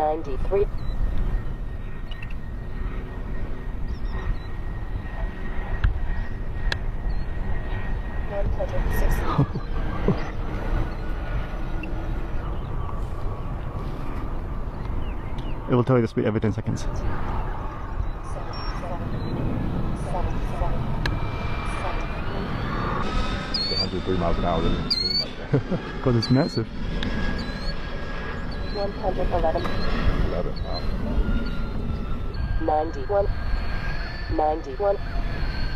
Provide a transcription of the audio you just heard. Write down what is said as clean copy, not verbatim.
93. 160. It will tell you the speed every 10 seconds. 103 miles an hour doesn't seem like that. Because it's massive. 111. 11, wow. 91. 91.